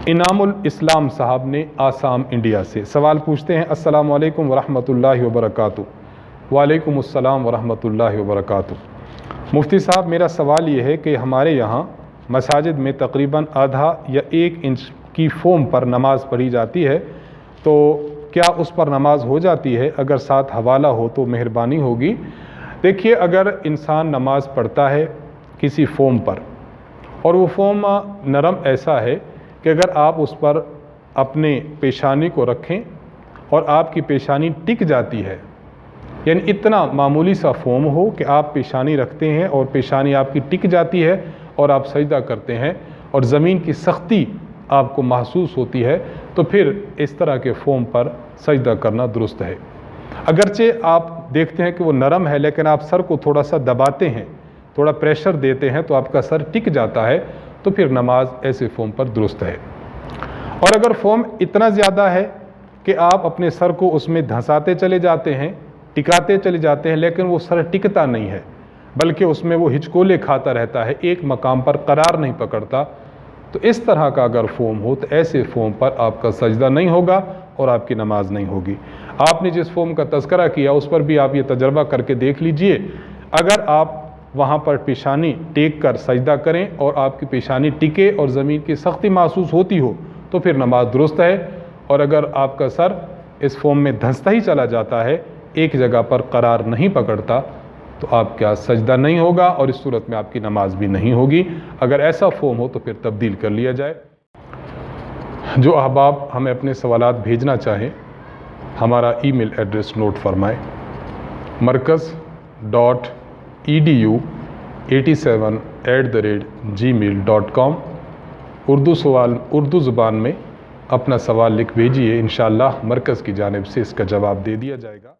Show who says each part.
Speaker 1: इनामुल इस्लाम साहब ने आसाम इंडिया से सवाल पूछते हैं। अस्सलाम वालेकुम वरहमतुल्लाहि वबरकातुहू। वालेकुम अस्सलाम वरहमतुल्लाहि वबरकातुहू। मुफ्ती साहब, मेरा सवाल ये है कि हमारे यहाँ मसाजिद में तकरीबन आधा या 1 इंच की फ़ोम पर नमाज़ पढ़ी जाती है, तो क्या उस पर नमाज हो जाती है? अगर साथ हवाला हो तो मेहरबानी होगी। देखिए, अगर इंसान नमाज़ पढ़ता है किसी फ़ोम पर और वो फ़ोम नरम ऐसा है कि अगर आप उस पर अपने पेशानी को रखें और आपकी पेशानी टिक जाती है, यानी इतना मामूली सा फ़ोम हो कि आप पेशानी रखते हैं और पेशानी आपकी टिक जाती है और आप सजदा करते हैं और ज़मीन की सख्ती आपको महसूस होती है, तो फिर इस तरह के फ़ोम पर सजदा करना दुरुस्त है। अगरचे आप देखते हैं कि वो नरम है, लेकिन आप सर को थोड़ा सा दबाते हैं, थोड़ा प्रेशर देते हैं तो आपका सर टिक जाता है, तो फिर नमाज ऐसे फ़ोम पर दुरुस्त है। और अगर फ़ोम इतना ज़्यादा है कि आप अपने सर को उसमें धंसाते चले जाते हैं, टिकाते चले जाते हैं, लेकिन वो सर टिकता नहीं है, बल्कि उसमें वो हिचकोले खाता रहता है, एक मकाम पर करार नहीं पकड़ता, तो इस तरह का अगर फ़ोम हो तो ऐसे फ़ोम पर आपका सजदा नहीं होगा और आपकी नमाज नहीं होगी। आपने जिस फ़ोम का तज़किरा किया उस पर भी आप ये तजर्बा करके देख लीजिए। अगर आप वहाँ पर पेशानी टेक कर सजदा करें और आपकी पेशानी टिके और ज़मीन की सख्ती महसूस होती हो तो फिर नमाज दुरुस्त है। और अगर आपका सर इस फ़ोम में धंसता ही चला जाता है, एक जगह पर करार नहीं पकड़ता, तो आपका सजदा नहीं होगा और इस सूरत में आपकी नमाज भी नहीं होगी। अगर ऐसा फ़ोम हो तो फिर तब्दील कर लिया जाए। जो अहबाब हमें अपने सवालात भेजना चाहें, हमारा ईमेल एड्रेस नोट फरमाएँ। markaz.edu87@gmail.com। उर्दू ज़ुबान में अपना सवाल लिख भेजिए, इंशाअल्लाह मरकज़ की जानिब से इसका जवाब दे दिया जाएगा।